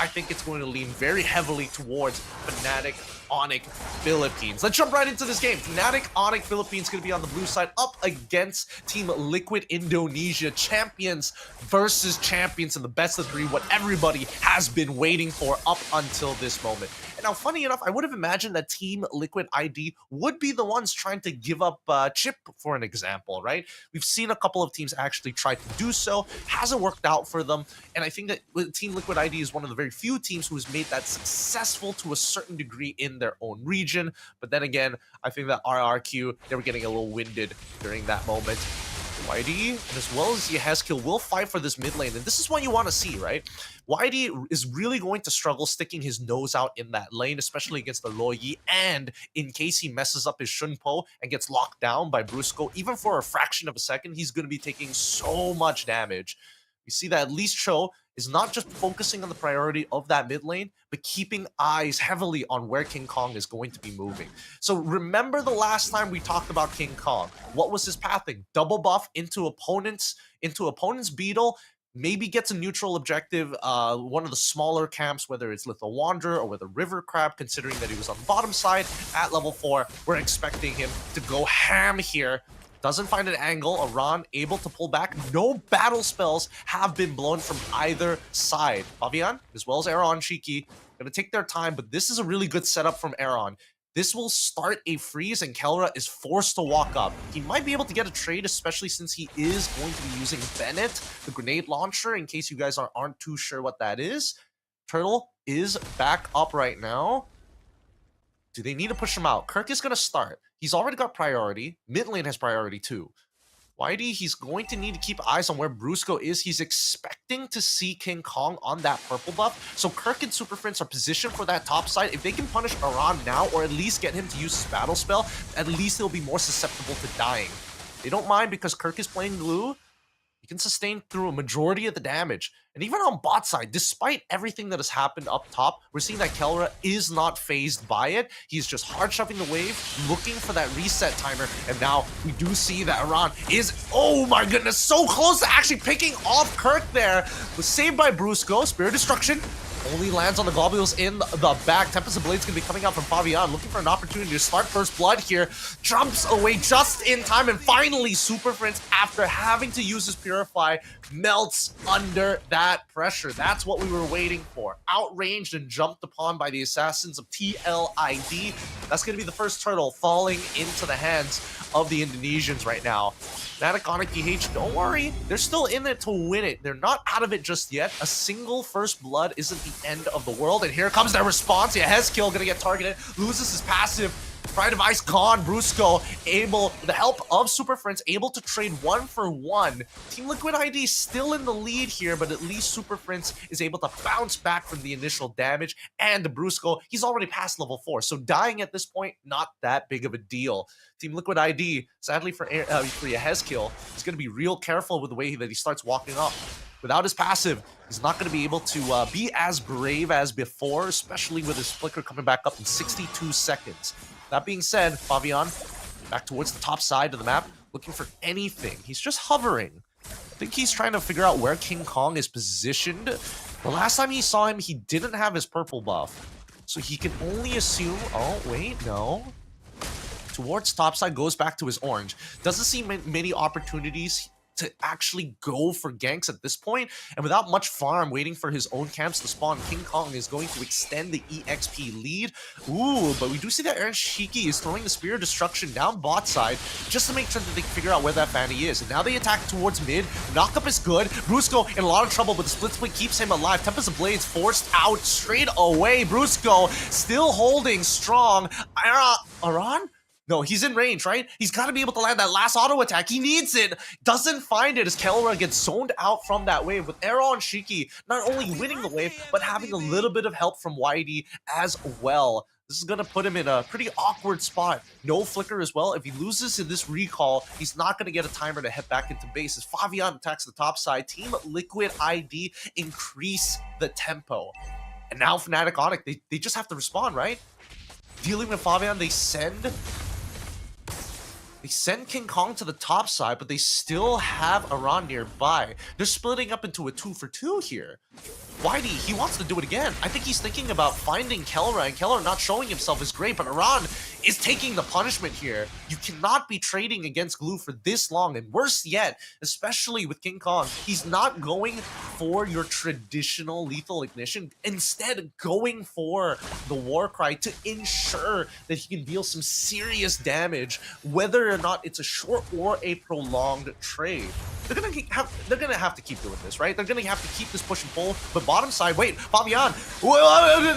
I think it's going to lean very heavily towards Fnatic Onyx Philippines. Let's jump right into this game. Fnatic Onyx Philippines going to be on the blue side up against Team Liquid Indonesia. Champions versus champions in the best of 3, what everybody has been waiting for up until this moment. And now, funny enough, I would have imagined that Team Liquid ID would be the ones trying to give up Chip, for an example, right? We've seen a couple of teams actually try to do so. Hasn't worked out for them. And I think that Team Liquid ID is one of the very few teams who has made that successful to a certain degree in their own region. But then again, I think that RRQ, they were getting a little winded during that moment. YD, as well as Yehezkiel, will fight for this mid lane, and this is what you want to see, right? YD is really going to struggle sticking his nose out in that lane, especially against the Loyi, and in case he messes up his Shunpo and gets locked down by Brusco, even for a fraction of a second, he's going to be taking so much damage. You see that at least Cho is not just focusing on the priority of that mid lane, but keeping eyes heavily on where King Kong is going to be moving. So remember the last time we talked about King Kong. What was his pathing? Double buff into opponent's Beetle, maybe gets a neutral objective, one of the smaller camps, whether it's Little Wanderer or whether River Crab, considering that he was on the bottom side at level 4. We're expecting him to go ham here. Doesn't find an angle. Aran able to pull back. No battle spells have been blown from either side. Fabian, as well as Aaron Shiki, gonna take their time, but this is a really good setup from Aaron. This will start a freeze, and Kelra is forced to walk up. He might be able to get a trade, especially since he is going to be using Bennett, the grenade launcher, in case you guys aren't too sure what that is. Turtle is back up right now. Do they need to push him out? Kirk is going to start. He's already got priority. Mid lane has priority too. YD, he's going to need to keep eyes on where Brusco is. He's expecting to see King Kong on that purple buff. So Kirk and Super Friends are positioned for that top side. If they can punish Aran now, or at least get him to use his battle spell, at least he'll be more susceptible to dying. They don't mind because Kirk is playing glue. He can sustain through a majority of the damage. And even on bot side, despite everything that has happened up top, we're seeing that Kelra is not phased by it. He's just hard shoving the wave, looking for that reset timer. And now we do see that Aran is, oh my goodness, so close to actually picking off Kirk there. Was saved by Brusco. Spirit Destruction only lands on the globules in the back. Tempest of Blade's going to be coming out from Fabian, looking for an opportunity to start first blood here. Jumps away just in time, and finally Super Friends, after having to use his Purify, melts under that pressure. That's what we were waiting for. Outranged and jumped upon by the assassins of TLID. That's going to be the first turtle falling into the hands of the Indonesians right now. Fnatic Onyx PH, don't worry, they're still in it to win it. They're not out of it just yet. A single first blood isn't the end of the world, and here comes their response. Yehezkiel gonna get targeted, loses his passive. Pride of Ice gone. Brusco able, with the help of Super Friends, able to trade 1-for-1. Team Liquid ID still in the lead here, but at least Super Friends is able to bounce back from the initial damage. And Brusco, he's already past level 4, so dying at this point, not that big of a deal. Team Liquid ID, sadly for Yehezkiel, is going to be real careful with the way that he starts walking up. Without his passive, he's not going to be able to be as brave as before, especially with his flicker coming back up in 62 seconds. That being said, Fabian, back towards the top side of the map, looking for anything. He's just hovering. I think he's trying to figure out where King Kong is positioned. The last time he saw him, he didn't have his purple buff. So he can only assume... Oh, wait, no. Towards top side, goes back to his orange. Doesn't see many opportunities to actually go for ganks at this point, and without much farm waiting for his own camps to spawn, King Kong is going to extend the EXP lead. Ooh, but we do see that Aaron Shiki is throwing the Spear of Destruction down bot side just to make sure that they can figure out where that Fanny is. And now they attack towards mid. Knockup is good. Brusco in a lot of trouble, but the split split keeps him alive. Tempest of Blades forced out straight away. Brusco still holding strong. Aran? No, he's in range, right? He's got to be able to land that last auto attack. He needs it. Doesn't find it as Kelra gets zoned out from that wave, with Aaron Shiki not only winning the wave, but having a little bit of help from YD as well. This is going to put him in a pretty awkward spot. No flicker as well. If he loses in this recall, he's not going to get a timer to head back into base. As Fabian attacks the top side, Team Liquid ID increase the tempo. And now Fnatic Onyx, they just have to respond, right? Dealing with Fabian, they send They send King Kong to the top side, but they still have Iran nearby. They're splitting up into a 2-for-2 here. Whitey, he wants to do it again. I think he's thinking about finding Kelra, and Kelra not showing himself is great, but Iran is taking the punishment here. You cannot be trading against Glue for this long, and worse yet, especially with King Kong, he's not going for your traditional lethal ignition, instead going for the war cry to ensure that he can deal some serious damage, whether or not it's a short or a prolonged trade. They're gonna have to keep doing this, right? They're gonna have to keep this push and pull. But bottom side, wait, Fabian,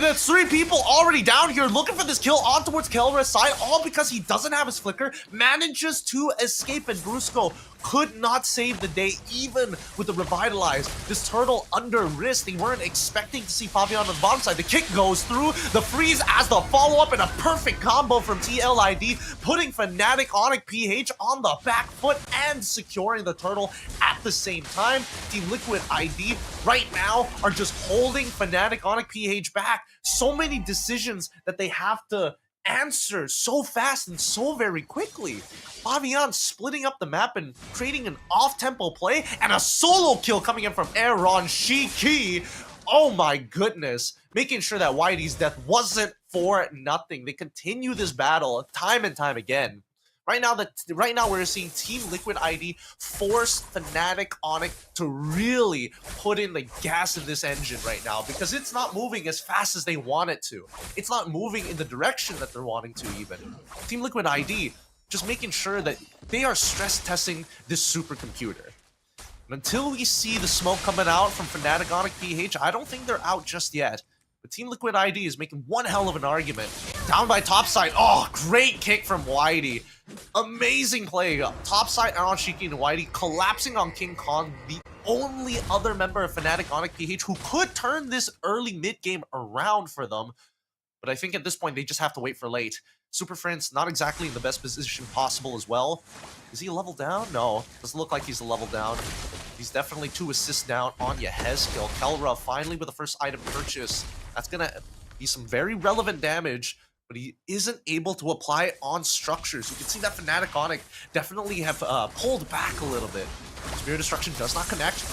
there's 3 people already down here looking for this kill on towards Kelra's side, all because he doesn't have his flicker, manages to escape, and Brusco could not save the day, even with the revitalize. This turtle under risk. They weren't expecting to see Fabian on the bottom side. The kick goes through, the freeze as the follow-up, and a perfect combo from TLID, putting Fnatic Onic PH on the back foot and securing the turtle at the same time. Team Liquid ID right now are just holding Fnatic Onic PH back. So many decisions that they have to answer so fast and so very quickly. Fabian splitting up the map and creating an off-tempo play, and a solo kill coming in from Aaron Shiki. Oh my goodness. Making sure that Whitey's death wasn't for nothing. They continue this battle time and time again. Right now we're seeing Team Liquid ID force Fnatic Onic to really put in the gas in this engine right now, because it's not moving as fast as they want it to. It's not moving in the direction that they're wanting to even. Team Liquid ID just making sure that they are stress testing this supercomputer. And until we see the smoke coming out from Fnatic Onic PH, I don't think they're out just yet. But Team Liquid ID is making one hell of an argument. Down by top side. Oh, great kick from Whitey. Amazing play. Top side, Aaron Shiki and Whitey collapsing on King Kong, the only other member of Fnatic Onic PH who could turn this early mid-game around for them. But I think at this point, they just have to wait for late. Super Friends, not exactly in the best position possible as well. Is he a level down? No, doesn't look like he's a level down. He's definitely 2 assists down on Yehezkiel. Kelra finally with the first item purchase. That's gonna be some very relevant damage, but he isn't able to apply it on structures. You can see that Fnatic Onic definitely have pulled back a little bit. Spear Destruction does not connect.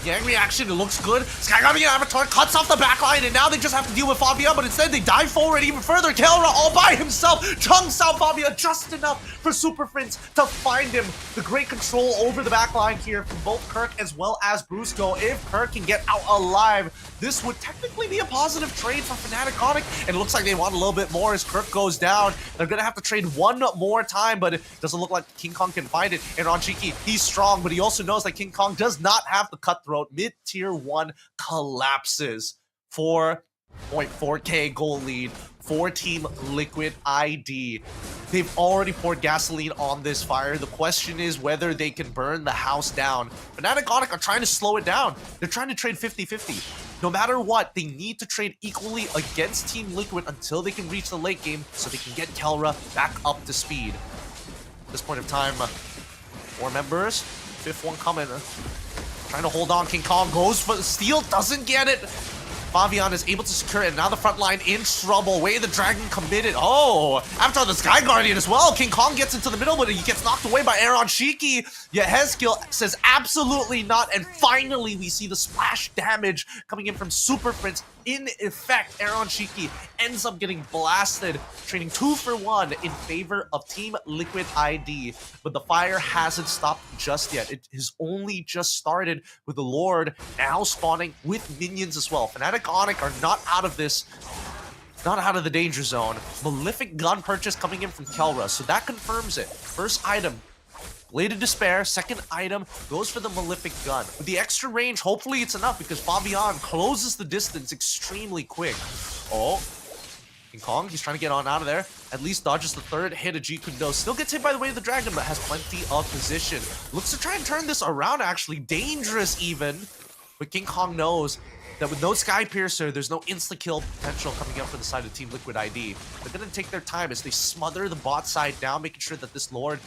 Yang reaction, it looks good. Skygami Avatar cuts off the backline, and now they just have to deal with Fabian, but instead they dive forward even further. Kelra all by himself chunks out Fabian just enough for Super Friends to find him. The great control over the backline here from both Kirk as well as Brusco. If Kirk can get out alive, this would technically be a positive trade for Fnatic Onic, and it looks like they want a little bit more as Kirk goes down. They're gonna have to trade one more time, but it doesn't look like King Kong can find it. And Ronchiki, he's strong, but he also knows that King Kong does not have the cutthroat. Mid-tier 1 collapses. 4.4k goal lead for Team Liquid ID. They've already poured gasoline on this fire. The question is whether they can burn the house down. Fnatic Onic are trying to slow it down. They're trying to trade 50-50. No matter what, they need to trade equally against Team Liquid until they can reach the late game so they can get Kelra back up to speed. At this point of time, 4 members, 5th one coming. Trying to hold on. King Kong goes for the steal, doesn't get it. Fabian is able to secure it. Now the front line in trouble. Way the Dragon committed. Oh, after the Sky Guardian as well. King Kong gets into the middle, but he gets knocked away by Aaron Shiki. Yehezkiel says absolutely not. And finally, we see the splash damage coming in from Super Prince. In effect, Aaron Shiki ends up getting blasted, trading 2 for 1 in favor of Team Liquid ID. But the fire hasn't stopped just yet. It has only just started with the Lord now spawning with minions as well. Fnatic Onic are not out of this, not out of the danger zone. Malefic gun purchase coming in from Kelra, so that confirms it. First item, Blade of Despair. Second item goes for the Malefic gun. With the extra range, hopefully it's enough because Fabian closes the distance extremely quick. Oh, King Kong, he's trying to get on out of there. At least dodges the third hit of G-Kundo. Still gets hit by the Way of the Dragon, but has plenty of position. Looks to try and turn this around, actually. Dangerous even. But King Kong knows that with no Sky Piercer, there's no insta-kill potential coming up for the side of Team Liquid ID. They're going to take their time as they smother the bot side down, making sure that this Lord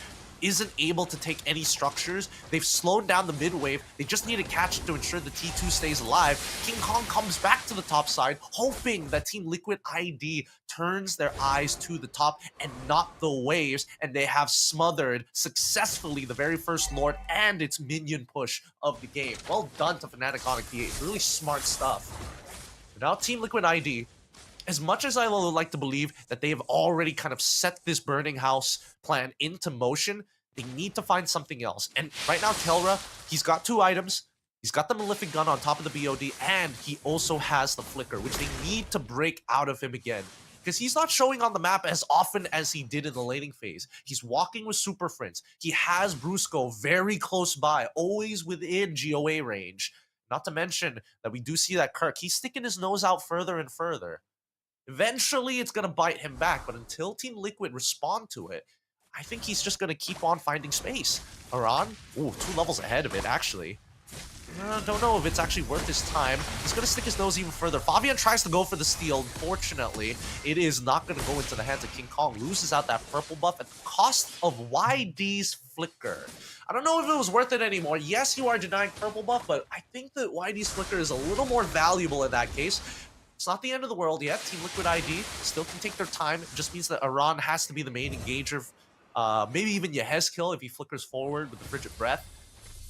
isn't able to take any structures. They've slowed down the mid wave. They just need to catch it to ensure the T2 stays alive. King Kong comes back to the top side, hoping that Team Liquid ID turns their eyes to the top and not the waves, and they have smothered successfully the very first Lord and its minion push of the game. Well done to Fnatic Onyx P8. Really smart stuff. Now Team Liquid ID, as much as I would like to believe that they have already kind of set this burning house plan into motion, they need to find something else. And right now, Kelra, he's got 2 items. He's got the Malefic Gun on top of the BOD, and he also has the Flicker, which they need to break out of him again. Because he's not showing on the map as often as he did in the laning phase. He's walking with Super Friends. He has Brusco very close by, always within GOA range. Not to mention that we do see that Kirk, he's sticking his nose out further and further. Eventually, it's going to bite him back, but until Team Liquid respond to it, I think he's just going to keep on finding space. Aran, ooh, 2 levels ahead of it, actually. Don't know if it's actually worth his time. He's going to stick his nose even further. Fabian tries to go for the steal. Unfortunately, it is not going to go into the hands of King Kong. Loses out that purple buff at the cost of YD's Flicker. I don't know if it was worth it anymore. Yes, you are denying purple buff, but I think that YD's Flicker is a little more valuable in that case. It's not the end of the world yet. Team Liquid ID still can take their time. It just means that Aran has to be the main engager. Maybe even Yehezkill if he flickers forward with the Frigid Breath.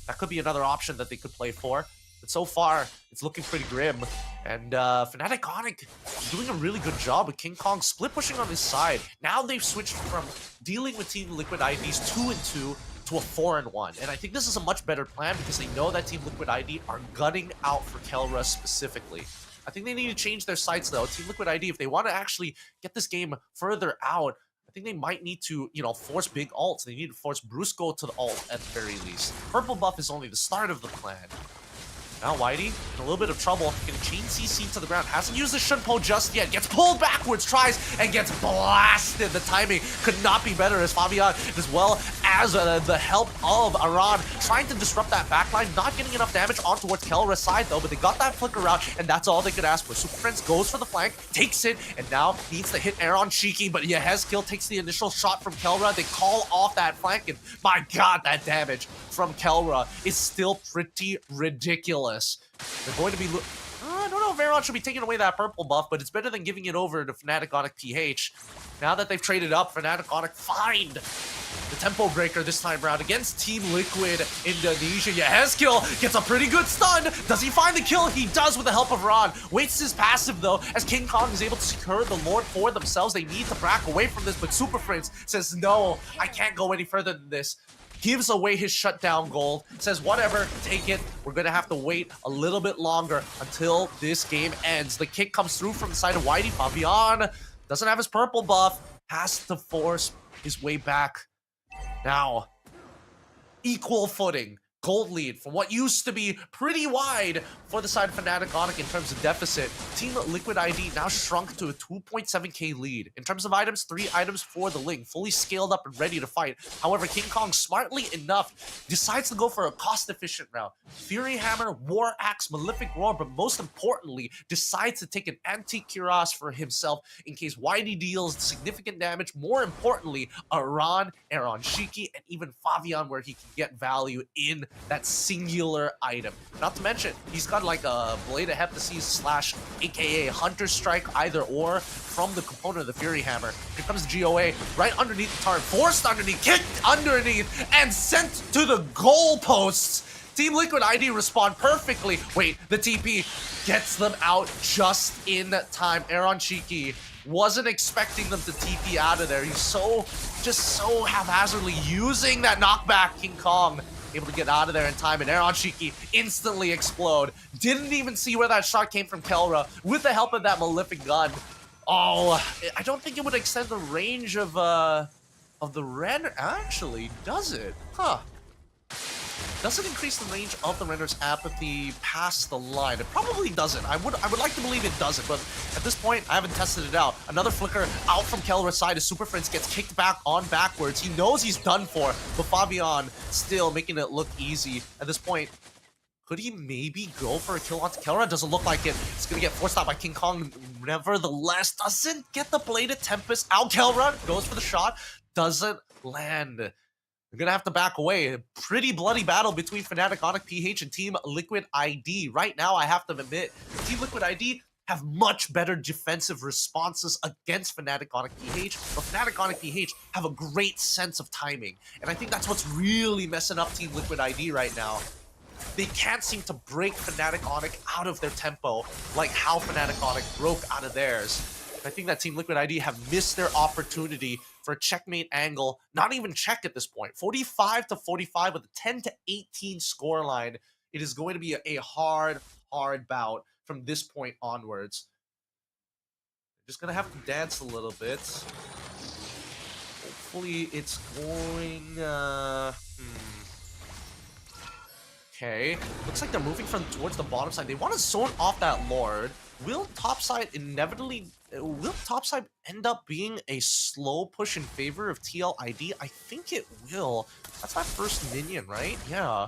That could be another option that they could play for. But so far, it's looking pretty grim. And Fnatic Onyx doing a really good job with King Kong split pushing on his side. Now they've switched from dealing with Team Liquid ID's 2-2 to a 4-1. And I think this is a much better plan because they know that Team Liquid ID are gunning out for Kelra specifically. I think they need to change their sights though. Team Liquid ID, if they want to actually get this game further out, I think they might need to, force big ults. They need to force Brusco to the ult at the very least. Purple buff is only the start of the plan. Now Whitey in a little bit of trouble. Can chain CC to the ground. Hasn't used the Shunpo just yet. Gets pulled backwards, tries, and gets blasted. The timing could not be better as Fabian, as well as the help of Aran, trying to disrupt that backline. Not getting enough damage on towards Kelra's side, though, but they got that flicker out, and that's all they could ask for. Super Friends goes for the flank, takes it, and now needs to hit Aaron Cheeky, but Yehezkill takes the initial shot from Kelra. They call off that flank, and my god, that damage from Kelra is still pretty ridiculous. They're going to be... I don't know if Aaron should be taking away that purple buff, but it's better than giving it over to Fnatic Onyx PH. Now that they've traded up, Fnatic Onyx find the tempo breaker this time around against Team Liquid Indonesia. Yehezkill gets a pretty good stun. Does he find the kill? He does with the help of Ron. Waits his passive though, as King Kong is able to secure the Lord for themselves. They need to back away from this, but Super Friends says, no, I can't go any further than this. Gives away his shutdown gold, says whatever, take it. We're gonna have to wait a little bit longer until this game ends. The kick comes through from the side of Whitey. Fabian doesn't have his purple buff, has to force his way back. Now, equal footing. Gold lead from what used to be pretty wide for the side of Fnatic Onyx in terms of deficit. Team Liquid ID now shrunk to a 2.7k lead. In terms of items, 3 items for the Ling, fully scaled up and ready to fight. However, King Kong, smartly enough, decides to go for a cost-efficient route. Fury Hammer, War Axe, Malefic Roar, but most importantly, decides to take an Anti-Cuirass for himself in case YD deals significant damage. More importantly, Aaron Shiki, and even Fabian, where he can get value in that singular item. Not to mention, he's got like a Blade of Heptasis / aka Hunter Strike, either or, from the component of the Fury Hammer. Here comes GOA, right underneath the turret, forced underneath, kicked underneath, and sent to the goalposts. Team Liquid ID respond perfectly. Wait, the TP gets them out just in time. Aaron Cheeky wasn't expecting them to TP out of there. He's just so haphazardly using that knockback. King Kong able to get out of there in time, and Aaron Cheeky instantly explode. Didn't even see where that shot came from Kelra with the help of that Malefic Gun. Oh, I don't think it would extend the range of the Ren. Actually, does it? Huh. Does it increase the range of the Renner's apathy past the line? It probably doesn't. I would like to believe it doesn't, but at this point, I haven't tested it out. Another flicker out from Kelra's side as Super Friends gets kicked back on backwards. He knows he's done for, but Fabian still making it look easy. At this point, could he maybe go for a kill onto Kelra? Doesn't look like it. It's going to get forced out by King Kong. Nevertheless, doesn't get the Bladed Tempest out. Kelra goes for the shot. Doesn't land. They're gonna have to back away. A pretty bloody battle between Fnatic, Onyx, PH, and Team Liquid ID. Right now, I have to admit, Team Liquid ID have much better defensive responses against Fnatic, Onyx, PH, but Fnatic, Onyx, PH have a great sense of timing. And I think that's what's really messing up Team Liquid ID right now. They can't seem to break Fnatic, Onyx out of their tempo like how Fnatic, Onyx broke out of theirs. I think that Team Liquid ID have missed their opportunity for a checkmate angle. Not even check at this point. 45-45 with a 10-18 scoreline. It is going to be a hard bout from this point onwards. Just gonna have to dance a little bit. Hopefully it's going... Okay, looks like they're moving from towards the bottom side. They want to zone off that Lord. Will topside end up being a slow push in favor of TLID? I think it will. That's that first minion, right? Yeah.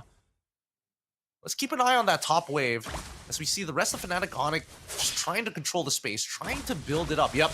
Let's keep an eye on that top wave as we see the rest of Fnatic Onyx just trying to control the space, trying to build it up. Yep,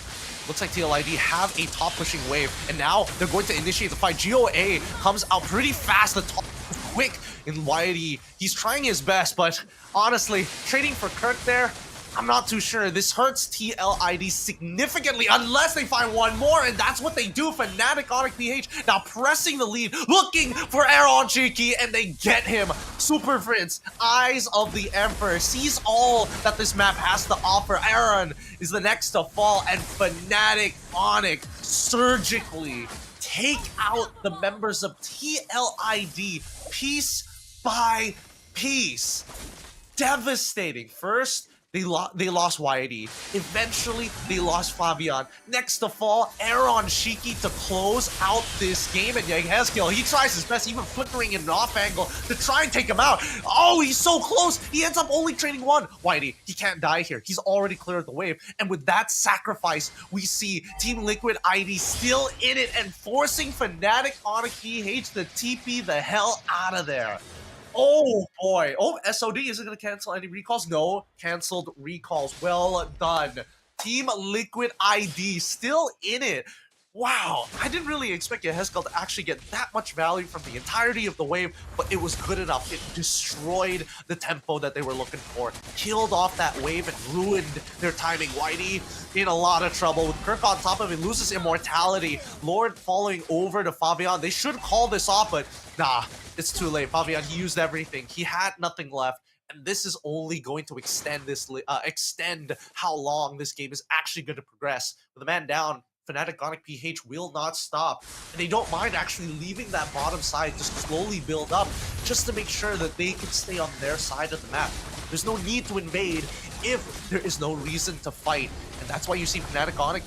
looks like TLID have a top pushing wave, and now they're going to initiate the fight. GOA comes out pretty fast, the top quick in YD. He's trying his best, but honestly, trading for Kirk there, I'm not too sure. This hurts TLID significantly unless they find one more, and that's what they do. Fnatic, Onyx, PH now pressing the lead, looking for Aaron Cheeky, and they get him. Super Prince, Eyes of the Emperor, sees all that this map has to offer. Aaron is the next to fall, and Fnatic, Onyx surgically take out the members of TLID piece by piece. Devastating. First, they lost YD. Eventually, they lost Fabian. Next to fall, Aaron Shiki to close out this game. And Yehezkiel, he tries his best, even flickering an off angle to try and take him out. Oh, he's so close. He ends up only trading one. YD, he can't die here. He's already cleared the wave. And with that sacrifice, we see Team Liquid ID still in it and forcing Fnatic Onyx PH to TP the hell out of there. Oh boy. Oh, SOD isn't going to cancel any recalls. No, canceled recalls. Well done. Team Liquid ID still in it. Wow, I didn't really expect Yehezkiel to actually get that much value from the entirety of the wave, but it was good enough. It destroyed the tempo that they were looking for, killed off that wave, and ruined their timing. Whitey in a lot of trouble with Kirk on top of it, loses immortality. Lord falling over to Fabian. They should call this off, but nah, it's too late. Fabian, he used everything. He had nothing left. And this is only going to extend how long this game is actually going to progress. With a man down, Fnatic Onyx PH will not stop. And they don't mind actually leaving that bottom side to slowly build up, just to make sure that they can stay on their side of the map. There's no need to invade if there is no reason to fight. And that's why you see Fnatic Onyx,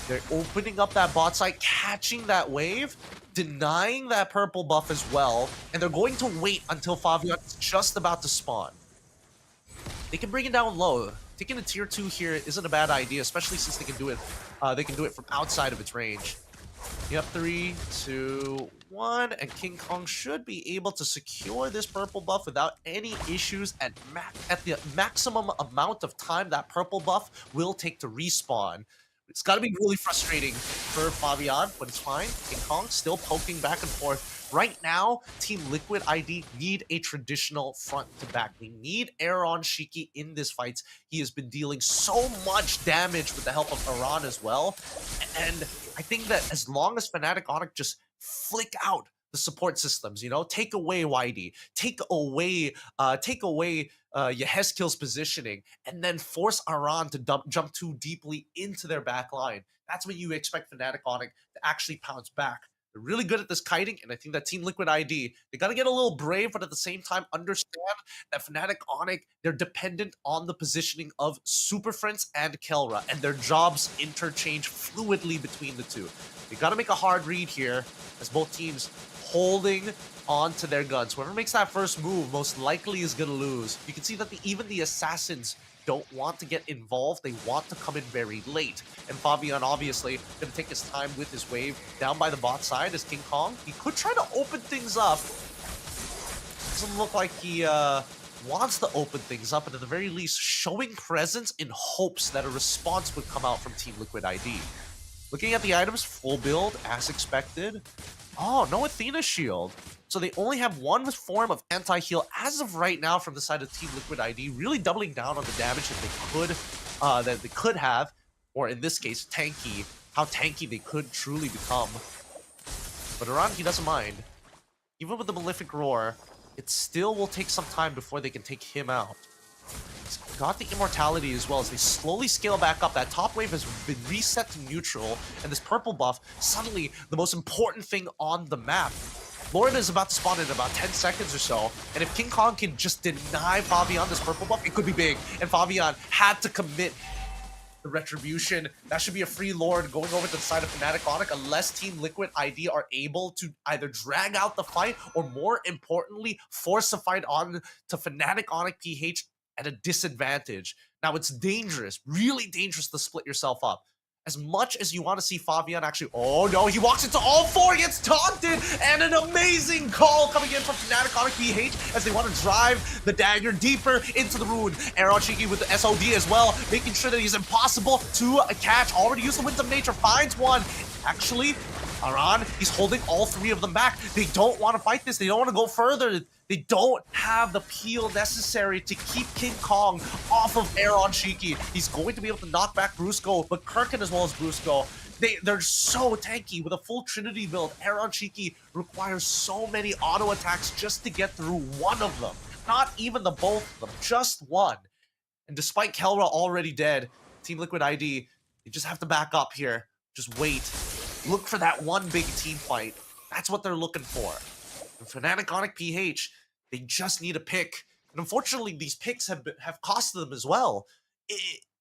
they're opening up that bot side, catching that wave, denying that purple buff as well, and they're going to wait until Fabian is just about to spawn. They can bring it down low. Taking a tier 2 here isn't a bad idea, especially since they can do it from outside of its range. Yep, 3, 2, 1, and King Kong should be able to secure this purple buff without any issues at the maximum amount of time that purple buff will take to respawn. It's got to be really frustrating for Fabian, but it's fine. King Kong still poking back and forth. Right now, Team Liquid ID need a traditional front to back. They need Aaron Shiki in this fight. He has been dealing so much damage with the help of Aran as well. And I think that as long as Fnatic Onyx just flick out the support systems, you know, take away YD, take away Yehezkiel's positioning, and then force Aran to jump too deeply into their back line. That's when you expect Fnatic Onyx to actually pounce back. They're really good at this kiting, and I think that Team Liquid ID, they got to get a little brave, but at the same time understand that Fnatic Onyx, they're dependent on the positioning of Super Friends and Kelra, and their jobs interchange fluidly between the two. They got to make a hard read here, as both teams holding on to their guns. Whoever makes that first move most likely is going to lose. You can see that even the assassins don't want to get involved. They want to come in very late. And Fabian obviously going to take his time with his wave down by the bot side as King Kong. He could try to open things up. Doesn't look like he wants to open things up, and at the very least showing presence in hopes that a response would come out from Team Liquid ID. Looking at the items, full build as expected. Oh, no Athena shield. So they only have one form of anti-heal as of right now from the side of Team Liquid ID, really doubling down on the damage that they could have, or in this case, tanky, how tanky they could truly become. But Iran, he doesn't mind. Even with the Malefic Roar, it still will take some time before they can take him out. He's got the immortality as well as they slowly scale back up. That top wave has been reset to neutral, and this purple buff, suddenly the most important thing on the map. Lauren is about to spawn in about 10 seconds or so, and if King Kong can just deny Fabian this purple buff, it could be big. And Fabian had to commit the retribution. That should be a free Lord going over to the side of Fnatic Onyx unless Team Liquid ID are able to either drag out the fight or, more importantly, force a fight on to Fnatic Onyx PH at a disadvantage. Now, it's dangerous, really dangerous to split yourself up. As much as you want to see Fabian actually... Oh, no, he walks into all four, gets taunted, and an amazing call coming in from Fnatic Onyx PH as they want to drive the dagger deeper into the rune. Aaron Cheeky with the SOD as well, making sure that he's impossible to catch. Already used the Winds of Nature, finds one. Actually, Aran, he's holding all three of them back. They don't want to fight this. They don't want to go further. They don't have the peel necessary to keep King Kong off of Aaron Cheeky. He's going to be able to knock back Brusco, but Kirkin as well as Brusco, they're so tanky. With a full Trinity build, Aaron Cheeky requires so many auto attacks just to get through one of them. Not even the both of them, just one. And despite Kelra already dead, Team Liquid ID, they just have to back up here. Just wait. Look for that one big team fight. That's what they're looking for. And Fnatic Onyx PH, they just need a pick. And unfortunately, these picks have costed them as well.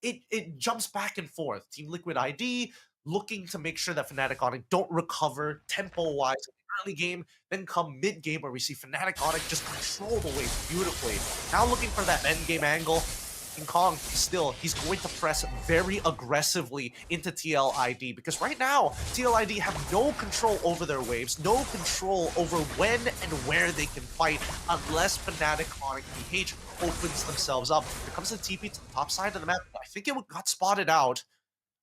It jumps back and forth. Team Liquid ID looking to make sure that Fnatic Onyx don't recover tempo-wise in the early game, then come mid-game where we see Fnatic Onyx just control the wave beautifully. Now looking for that end-game angle. King Kong, still, he's going to press very aggressively into TLID because right now, TLID have no control over their waves, no control over when and where they can fight unless Fnatic Onyx PH opens themselves up. Here comes the TP to the top side of the map. I think it got spotted out.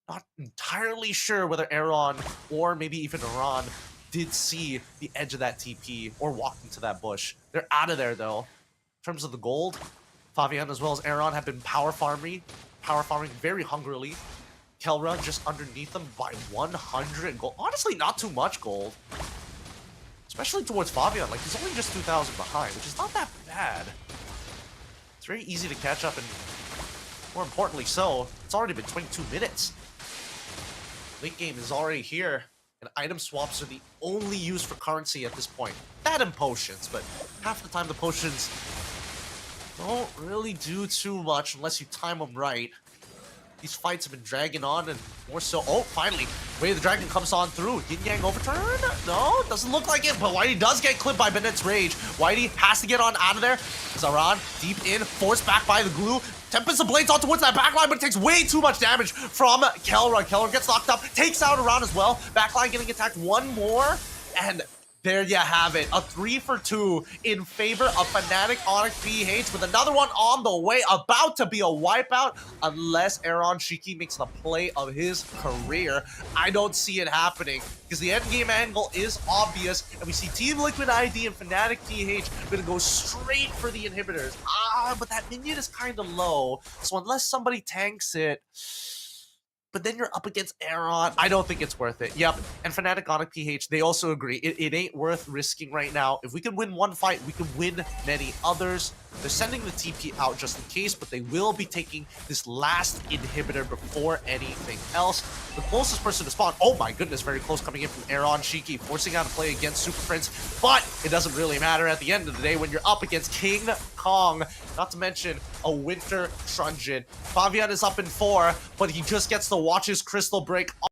Not entirely sure whether Aaron or maybe even Iran did see the edge of that TP or walked into that bush. They're out of there though. In terms of the gold, Fabian as well as Aaron have been power farming very hungrily. Kelra just underneath them by 100 gold. Honestly, not too much gold. Especially towards Fabian. Like, he's only just 2,000 behind, which is not that bad. It's very easy to catch up, and more importantly so, it's already been 22 minutes. Late game is already here, and item swaps are the only use for currency at this point. That and potions, but half the time the potions don't really do too much unless you time them right. These fights have been dragging on, and more so... Oh, finally! Way the Dragon comes on through. Yin Yang overturn? No, doesn't look like it, but Whitey does get clipped by Bennett's Rage. Whitey has to get on out of there. Zaran, deep in, forced back by the glue. Tempest of Blades on towards that backline, but it takes way too much damage from Kelra. Kelra gets knocked up, takes out Aran as well. Backline getting attacked one more, and there you have it. A 3-for-2 in favor of Fnatic Onyx PH with another one on the way, about to be a wipeout unless Aaron Shiki makes the play of his career. I don't see it happening because the endgame angle is obvious, and we see Team Liquid ID and Fnatic PH gonna go straight for the inhibitors. But that minion is kind of low, so unless somebody tanks it... But then you're up against Aaron. I don't think it's worth it. Yep. And Fnatic Onyx PH, they also agree. It ain't worth risking right now. If we can win one fight, we can win many others. They're sending the TP out just in case, but they will be taking this last inhibitor before anything else. The closest person to spawn, oh my goodness, very close coming in from Aaron Shiki, forcing out a play against Super Prince, but it doesn't really matter at the end of the day when you're up against King Kong, not to mention a Winter Truncheon. Fabian is up in 4, but he just gets to watch his crystal break